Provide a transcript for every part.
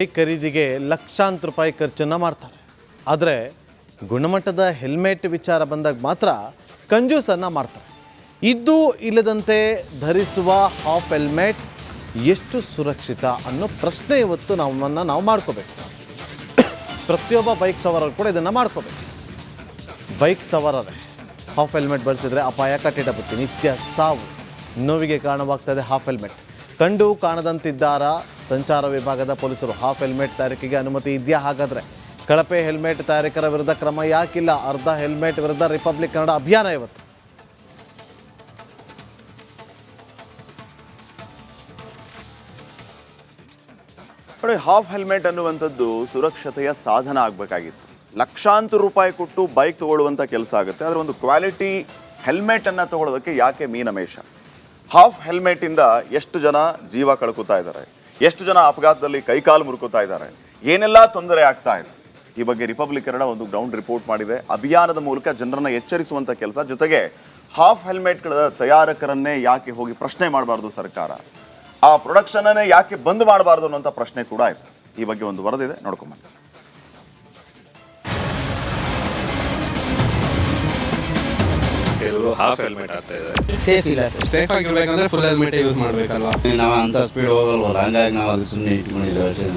Bike ಖರೀದಿಗೆ ಲಕ್ಷಾಂತರ ರೂಪಾಯಿ ಖರ್ಚನ್ನು ಮಾಡ್ತಾರೆ. ಆದರೆ ಗುಣಮಟ್ಟದ ಹೆಲ್ಮೆಟ್ ವಿಚಾರ ಬಂದಾಗ ಮಾತ್ರ ಕಂಜೂಸನ್ನು ಮಾಡ್ತಾರೆ. ಇದ್ದು ಇಲ್ಲದಂತೆ ಧರಿಸುವ ಹಾಫ್ ಹೆಲ್ಮೆಟ್ ಎಷ್ಟು ಸುರಕ್ಷಿತ ಅನ್ನೋ ಪ್ರಶ್ನೆ ಇವತ್ತು ನಾವು ಮಾಡ್ಕೋಬೇಕು. ಪ್ರತಿಯೊಬ್ಬ ಬೈಕ್ ಸವಾರರು ಕೂಡ ಇದನ್ನು ಮಾಡ್ಕೋಬೇಕು. ಬೈಕ್ ಸವಾರರೇ ಹಾಫ್ ಹೆಲ್ಮೆಟ್ ಬಳಸಿದರೆ ಅಪಾಯ ಕಟ್ಟಿಡ ಬುತ್ತಿ, ನಿತ್ಯ ಸಾವು ನೋವಿಗೆ ಕಾರಣವಾಗ್ತದೆ. ಹಾಫ್ ಹೆಲ್ಮೆಟ್ ಕಂಡು ಕಾಣದಂತಿದ್ದಾರ ಸಂಚಾರ ವಿಭಾಗದ ಪೊಲೀಸರು ಹಾಫ್ ಹೆಲ್ಮೆಟ್ ತಯಾರಿಕೆಗೆ ಅನುಮತಿ ಇದೆಯಾ? ಹಾಗಾದರೆ ಕಳಪೆ ಹೆಲ್ಮೆಟ್ ತಯಾರಕರ ವಿರುದ್ಧ ಕ್ರಮ ಯಾಕಿಲ್ಲ? ಅರ್ಧ ಹೆಲ್ಮೆಟ್ ವಿರುದ್ಧ ರಿಪಬ್ಲಿಕ್ ಕನ್ನಡ ಅಭಿಯಾನ ಇವತ್ತು. ನೋಡಿ, ಹಾಫ್ ಹೆಲ್ಮೆಟ್ ಅನ್ನುವಂಥದ್ದು ಸುರಕ್ಷತೆಯ ಸಾಧನ ಆಗಬೇಕಾಗಿತ್ತು. ಲಕ್ಷಾಂತರ ರೂಪಾಯಿ ಕೊಟ್ಟು ಬೈಕ್ ತಗೊಳ್ಳುವಂಥ ಕೆಲಸ ಆಗುತ್ತೆ. ಆದರೆ ಒಂದು ಕ್ವಾಲಿಟಿ ಹೆಲ್ಮೆಟನ್ನು ತಗೊಳ್ಳೋದಕ್ಕೆ ಯಾಕೆ ಮೀನಮೇಷ? ಹಾಫ್ ಹೆಲ್ಮೆಟಿಂದ ಎಷ್ಟು ಜನ ಜೀವ ಕಳ್ಕೊತಾ ಇದ್ದಾರೆ, ಎಷ್ಟು ಜನ ಅಪಘಾತದಲ್ಲಿ ಕೈಕಾಲು ಮುರುಕೋತಾ ಇದ್ದಾರೆ, ಏನೆಲ್ಲ ತೊಂದರೆ ಆಗ್ತಾ ಇದೆ. ಈ ಬಗ್ಗೆ ರಿಪಬ್ಲಿಕ್ ಕನ್ನಡ ಒಂದು ಗ್ರೌಂಡ್ ರಿಪೋರ್ಟ್ ಮಾಡಿದೆ. ಅಭಿಯಾನದ ಮೂಲಕ ಜನರನ್ನು ಎಚ್ಚರಿಸುವಂಥ ಕೆಲಸ, ಜೊತೆಗೆ ಹಾಫ್ ಹೆಲ್ಮೆಟ್ಗಳ ತಯಾರಕರನ್ನೇ ಯಾಕೆ ಹೋಗಿ ಪ್ರಶ್ನೆ ಮಾಡಬಾರ್ದು ಸರ್ಕಾರ, ಆ ಪ್ರೊಡಕ್ಷನನ್ನೇ ಯಾಕೆ ಬಂದ್ ಮಾಡಬಾರ್ದು ಅನ್ನೋಂಥ ಪ್ರಶ್ನೆ ಕೂಡ ಇದೆ. ಈ ಬಗ್ಗೆ ಒಂದು ವರದಿದೆ, ನೋಡ್ಕೊಂಬನ್ನಿ. ಕೆಲವರು ಹಾಫ್ ಹೆಲ್ಮೆಟ್ ಆಗ್ತಾ ಇದ್ದಾರೆ. ಸೇಫ್ ಇಲ್ಲ ಸರ್. ಸೇಫ್ ಆಗಿರ್ಬೇಕಂದ್ರೆ ಫುಲ್ ಹೆಲ್ಮೆಟ್ ಯೂಸ್ ಮಾಡಬೇಕಲ್ವಾ? ನಾವು ಅಂತ ಸ್ಪೀಡ್ ಹೋಗಲ್ವಲ್ಲ, ಹಂಗಾಗಿ ನಾವು ಅದು ಸುಮ್ಮನೆ ಇಟ್ಕೊಂಡಿದ್ದೇವೆ.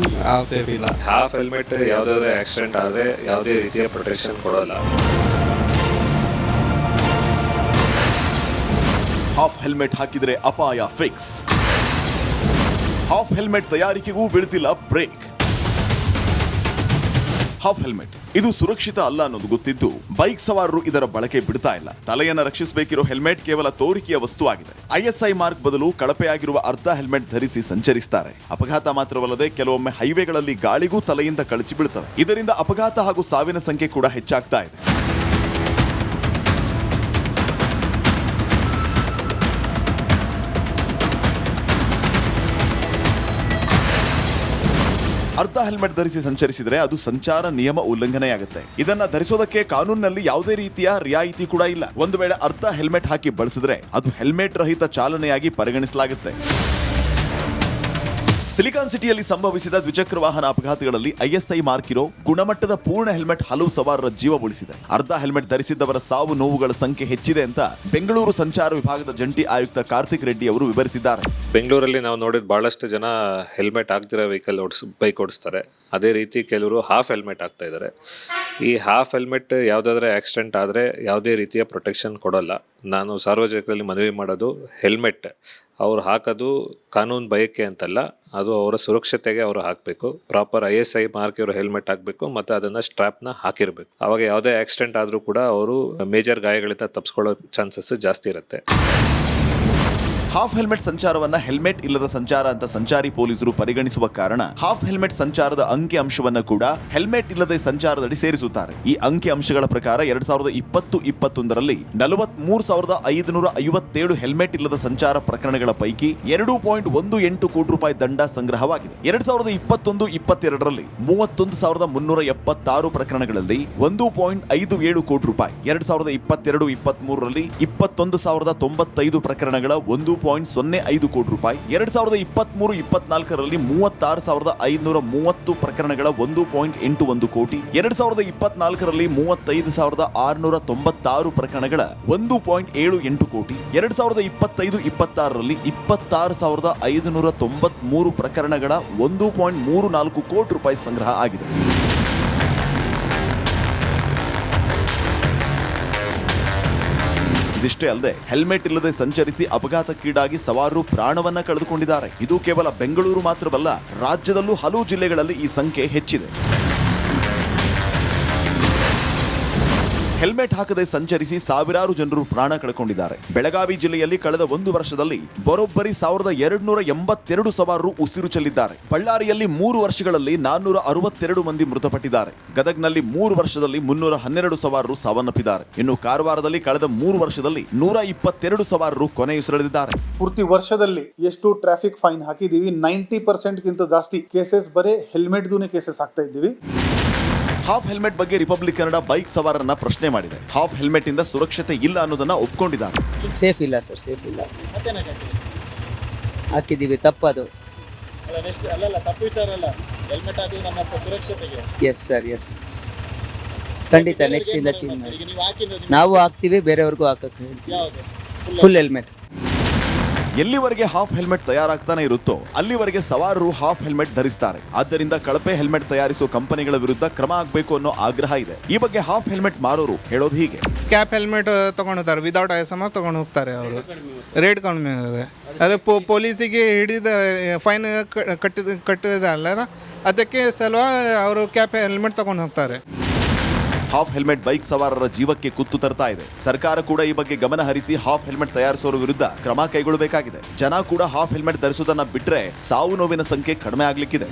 ಸೇಫ್ ಇಲ್ಲ. ಹಾಫ್ ಹೆಲ್ಮೆಟ್ ಯಾವುದಾದ್ರೂ ಆಕ್ಸಿಡೆಂಟ್ ಆದರೆ ಯಾವುದೇ ರೀತಿಯ ಪ್ರೊಟೆಕ್ಷನ್ ಕೊಡೋಲ್ಲ. ಹಾಫ್ ಹೆಲ್ಮೆಟ್ ಹಾಕಿದ್ರೆ ಅಪಾಯ ಫಿಕ್ಸ್. ಹಾಫ್ ಹೆಲ್ಮೆಟ್ ತಯಾರಿಕೆಗೂ ಬೀಳ್ತಿಲ್ಲ ಬ್ರೇಕ್. ಹಾಫ್ ಹೆಲ್ಮೆಟ್ ಇದು ಸುರಕ್ಷಿತ ಅಲ್ಲ ಅನ್ನೋದು ಗೊತ್ತಿದ್ದು ಬೈಕ್ ಸವಾರರು ಇದರ ಬಳಕೆ ಬಿಡ್ತಾ ಇಲ್ಲ. ತಲೆಯನ್ನು ರಕ್ಷಿಸಬೇಕಿರೋ ಹೆಲ್ಮೆಟ್ ಕೇವಲ ತೋರಿಕೆಯ ವಸ್ತು ಆಗಿದೆ. ISI ಮಾರ್ಕ್ ಬದಲು ಕಳಪೆಯಾಗಿರುವ ಅರ್ಧ ಹೆಲ್ಮೆಟ್ ಧರಿಸಿ ಸಂಚರಿಸ್ತಾರೆ. ಅಪಘಾತ ಮಾತ್ರವಲ್ಲದೆ ಕೆಲವೊಮ್ಮೆ ಹೈವೇಗಳಲ್ಲಿ ಗಾಳಿಗೂ ತಲೆಯಿಂದ ಕಳಚಿ ಬೀಳ್ತವೆ. ಇದರಿಂದ ಅಪಘಾತ ಹಾಗೂ ಸಾವಿನ ಸಂಖ್ಯೆ ಕೂಡ ಹೆಚ್ಚಾಗ್ತಾ ಇದೆ. ಅರ್ಧ ಹೆಲ್ಮೆಟ್ ಧರಿಸಿ ಸಂಚರಿಸಿದರೆ ಅದು ಸಂಚಾರ ನಿಯಮ ಉಲ್ಲಂಘನೆಯಾಗುತ್ತೆ. ಇದನ್ನ ಧರಿಸೋದಕ್ಕೆ ಕಾನೂನಿನಲ್ಲಿ ಯಾವುದೇ ರೀತಿಯ ರಿಯಾಯಿತಿ ಕೂಡ ಇಲ್ಲ. ಒಂದು ವೇಳೆ ಅರ್ಧ ಹೆಲ್ಮೆಟ್ ಹಾಕಿ ಬಳಸಿದ್ರೆ ಅದು ಹೆಲ್ಮೆಟ್ ರಹಿತ ಚಾಲನೆಯಾಗಿ ಪರಿಗಣಿಸಲಾಗುತ್ತೆ. ಸಿಲಿಕಾನ್ ಸಿಟಿಯಲ್ಲಿ ಸಂಭವಿಸಿದ ದ್ವಿಚಕ್ರ ವಾಹನ ಅಪಘಾತಗಳಲ್ಲಿ ISI ಮಾರ್ಕ್ ಇರೋ ಗುಣಮಟ್ಟದ ಪೂರ್ಣ ಹೆಲ್ಮೆಟ್ ಹಲವು ಸವಾರರ ಜೀವ ಉಳಿಸಿದೆ. ಅರ್ಧ ಹೆಲ್ಮೆಟ್ ಧರಿಸಿದ್ದವರ ಸಾವು ನೋವುಗಳ ಸಂಖ್ಯೆ ಹೆಚ್ಚಿದೆ ಅಂತ ಬೆಂಗಳೂರು ಸಂಚಾರ ವಿಭಾಗದ ಜಂಟಿ ಆಯುಕ್ತ ಕಾರ್ತಿಕ್ ರೆಡ್ಡಿ ಅವರು ವಿವರಿಸಿದ್ದಾರೆ. ಬೆಂಗಳೂರಲ್ಲಿ ನಾವು ನೋಡಿದ ಬಹಳಷ್ಟು ಜನ ಹೆಲ್ಮೆಟ್ ಹಾಕ್ದಿರೋ ಬೈಕ್ ಓಡಿಸ್ತಾರೆ. ಅದೇ ರೀತಿ ಕೆಲವರು ಹಾಫ್ ಹೆಲ್ಮೆಟ್ ಹಾಕ್ತಾ ಇದ್ದಾರೆ. ಈ ಹಾಫ್ ಹೆಲ್ಮೆಟ್ ಯಾವುದಾದ್ರೂ ಆಕ್ಸಿಡೆಂಟ್ ಆದರೆ ಯಾವುದೇ ರೀತಿಯ ಪ್ರೊಟೆಕ್ಷನ್ ಕೊಡೋಲ್ಲ. ನಾನು ಸಾರ್ವಜನಿಕರಲ್ಲಿ ಮನವಿ ಮಾಡೋದು, ಹೆಲ್ಮೆಟ್ ಅವ್ರು ಹಾಕೋದು ಕಾನೂನು ಬಯಕೆ ಅಂತಲ್ಲ, ಅದು ಅವರ ಸುರಕ್ಷತೆಗೆ ಅವರು ಹಾಕಬೇಕು. ಪ್ರಾಪರ್ ISI ಮಾರ್ಕ್ ಇರೋ ಹೆಲ್ಮೆಟ್ ಹಾಕಬೇಕು ಮತ್ತು ಅದನ್ನು ಸ್ಟ್ರಾಪ್ನ ಹಾಕಿರಬೇಕು. ಆವಾಗ ಯಾವುದೇ ಆಕ್ಸಿಡೆಂಟ್ ಆದರೂ ಕೂಡ ಅವರು ಮೇಜರ್ ಗಾಯಗಳಿಂದ ತಪ್ಪಿಸ್ಕೊಳ್ಳೋ ಚಾನ್ಸಸ್ ಜಾಸ್ತಿ ಇರುತ್ತೆ. ಹಾಫ್ ಹೆಲ್ಮೆಟ್ ಸಂಚಾರವನ್ನ ಹೆಲ್ಮೆಟ್ ಇಲ್ಲದ ಸಂಚಾರ ಅಂತ ಸಂಚಾರಿ ಪೊಲೀಸರು ಪರಿಗಣಿಸುವ ಕಾರಣ ಹಾಫ್ ಹೆಲ್ಮೆಟ್ ಸಂಚಾರದ ಅಂಕಿ ಅಂಶವನ್ನ ಕೂಡ ಹೆಲ್ಮೆಟ್ ಇಲ್ಲದೆ ಸಂಚಾರದಡಿ ಸೇರಿಸುತ್ತಾರೆ. ಈ ಅಂಕಿ ಅಂಶಗಳ ಪ್ರಕಾರ 2020-21ರಲ್ಲಿ 43,557 ಹೆಲ್ಮೆಟ್ ಇಲ್ಲದ ಸಂಚಾರ ಪ್ರಕರಣಗಳ ಪೈಕಿ 2.18 ಕೋಟಿ ರೂಪಾಯಿ ದಂಡ ಸಂಗ್ರಹವಾಗಿದೆ. 2021-22ರಲ್ಲಿ 31,376 ಪ್ರಕರಣಗಳಲ್ಲಿ 1.57 ಕೋಟಿ ರೂಪಾಯಿ, 2022-23ರಲ್ಲಿ 21,095 ಪ್ರಕರಣಗಳ 1.05 ಕೋಟಿ ರೂಪಾಯಿ, 2023-24ರಲ್ಲಿ 36,530 ಪ್ರಕರಣಗಳ 1.81 ಕೋಟಿ, 2024ರಲ್ಲಿ 35,696 ಪ್ರಕರಣಗಳ 1.78 ಕೋಟಿ, 2025-26ರಲ್ಲಿ 26,593 ಪ್ರಕರಣಗಳ 1.34 ಕೋಟಿ ರೂಪಾಯಿ ಸಂಗ್ರಹ ಆಗಿದೆ. ಇದಿಷ್ಟೇ ಅಲ್ಲದೆ ಹೆಲ್ಮೆಟ್ ಇಲ್ಲದೆ ಸಂಚರಿಸಿ ಅಪಘಾತಕ್ಕೀಡಾಗಿ ಸವಾರರು ಪ್ರಾಣವನ್ನ ಕಳೆದುಕೊಂಡಿದ್ದಾರೆ. ಇದು ಕೇವಲ ಬೆಂಗಳೂರು ಮಾತ್ರವಲ್ಲ, ರಾಜ್ಯದಲ್ಲೂ ಹಲವು ಜಿಲ್ಲೆಗಳಲ್ಲಿ ಈ ಸಂಖ್ಯೆ ಹೆಚ್ಚಿದೆ. ಹೆಲ್ಮೆಟ್ ಹಾಕದೆ ಸಂಚರಿಸಿ ಸಾವಿರಾರು ಜನರು ಪ್ರಾಣ ಕಳೆದುಕೊಂಡಿದ್ದಾರೆ. ಬೆಳಗಾವಿ ಜಿಲ್ಲೆಯಲ್ಲಿ ಕಳೆದ ಒಂದು ವರ್ಷದಲ್ಲಿ ಬರೋಬ್ಬರಿ 1,282 ಸವಾರರು ಉಸಿರು ಚೆಲ್ಲಿದ್ದಾರೆ. ಬಳ್ಳಾರಿಯಲ್ಲಿ 3 ವರ್ಷಗಳಲ್ಲಿ 462 ಮಂದಿ ಮೃತಪಟ್ಟಿದ್ದಾರೆ. ಗದಗ್ನಲ್ಲಿ 3 ವರ್ಷದಲ್ಲಿ 312 ಸವಾರರು ಸಾವನ್ನಪ್ಪಿದ್ದಾರೆ. ಇನ್ನು ಕಾರವಾರದಲ್ಲಿ ಕಳೆದ 3 ವರ್ಷದಲ್ಲಿ 122 ಸವಾರರು ಕೊನೆಯುಸಿರೆಳೆದಿದ್ದಾರೆ. ಪೂರ್ತಿ ವರ್ಷದಲ್ಲಿ ಎಷ್ಟು ಟ್ರಾಫಿಕ್ ಫೈನ್ ಹಾಕಿದೀವಿ? 90%ಗಿಂತ ಜಾಸ್ತಿ ಕೇಸಸ್ ಬರೀ ಹೆಲ್ಮೆಟ್ ದೂನೆ ಕೇಸಸ್ ಆಗ್ತಾ ಇದ್ದೀವಿ. ಹಾಫ್ ಹೆಲ್ಮೆಟ್ ಬಗ್ಗೆ ರಿಪಬ್ಲಿಕ್ ಕನ್ನಡ ಬೈಕ್ ಸವಾರರನ್ನ ಪ್ರಶ್ನೆ ಮಾಡಿದೆ. ಹಾಫ್ ಹೆಲ್ಮೆಟ್ ಇಂದ ಸುರಕ್ಷತೆ ಇಲ್ಲ ಅನ್ನೋದನ್ನ ಒಪ್ಕೊಂಡಿದ್ದಾರೆ. ಸೇಫ್ ಇಲ್ಲ ಸರ್, ಸೇಫ್ ಇಲ್ಲ. ಹಾಕಿದ್ದೀವಿ, ತಪ್ಪದು. ತಪ್ಪು ವಿಚಾರ ಅಲ್ಲ, ಹೆಲ್ಮೆಟ್ ಹಾಕಿದ್ರೆ ನಮ್ಮ ಸುರಕ್ಷತೆಗೆ. ಎಸ್ ಸರ್, ಎಸ್, ಖಂಡಿತ ನೆಕ್ಸ್ಟ್ ಇಂದ ಚೇಂಜ್ ಮಾಡಿ. ಈಗ ನೀವು ಹಾಕಿದ್ರೆ ನಾವು ಹಾಕ್ತೀವಿ, ಬೇರೆಯವ್ರಿಗೂ ಹಾಕಕ್ಕೆ ಹೇಳ್ತೀವಿ. ಯಾವುದು ಫುಲ್ ಹೆಲ್ಮೆಟ್. ಎಲ್ಲಿವರೆಗೆ ಹಾಫ್ ಹೆಲ್ಮೆಟ್ ತಯಾರಾಗ್ತಾನೆ ಇರುತ್ತೋ ಅಲ್ಲಿವರೆಗೆ ಸವಾರರು ಹಾಫ್ ಹೆಲ್ಮೆಟ್ ಧರಿಸ್ತಾರೆ. ಆದ್ದರಿಂದ ಕಳಪೆ ಹೆಲ್ಮೆಟ್ ತಯಾರಿಸುವ ಕಂಪನಿಗಳ ವಿರುದ್ಧ ಕ್ರಮ ಆಗಬೇಕು ಅನ್ನೋ ಆಗ್ರಹ ಇದೆ. ಈ ಬಗ್ಗೆ ಹಾಫ್ ಹೆಲ್ಮೆಟ್ ಮಾರೋರು ಹೇಳೋದು ಹೀಗೆ: ಕ್ಯಾಪ್ ಹೆಲ್ಮೆಟ್ ತಗೊಂಡು ಹೋಗ್ತಾರೆ, ವಿದೌಟ್ ISMR ತಗೊಂಡು ಹೋಗ್ತಾರೆ. ಅವರು ರೇಟ್ ಕಡಿಮೆ ಇದೆ. ಅದೇ ಪೊಲೀಸಿಗೆ ಹಿಡಿದ ಫೈನ್ ಕಟ್ಟಿದಲ್ಲ, ಅದಕ್ಕೆ ಸಲುವಾಗಿ ಅವರು ಕ್ಯಾಪ್ ಹೆಲ್ಮೆಟ್ ತಗೊಂಡು ಹೋಗ್ತಾರೆ. ಹಾಫ್ ಹೆಲ್ಮೆಟ್ ಬೈಕ್ ಸವಾರರ ಜೀವಕ್ಕೆ ಕುತ್ತು ತರ್ತಾ ಇದೆ. ಸರ್ಕಾರ ಕೂಡ ಈ ಬಗ್ಗೆ ಗಮನ ಹರಿಸಿ ಹಾಫ್ ಹೆಲ್ಮೆಟ್ ತಯಾರಿಸೋರ ವಿರುದ್ಧ ಕ್ರಮ ಕೈಗೊಳ್ಳಬೇಕಾಗಿದೆ. ಜನ ಕೂಡ ಹಾಫ್ ಹೆಲ್ಮೆಟ್ ಧರಿಸೋದನ್ನ ಬಿಟ್ರೆ ಸಾವು ನೋವಿನ ಸಂಖ್ಯೆ ಕಡಿಮೆ ಆಗ್ಲಿಕ್ಕಿದೆ.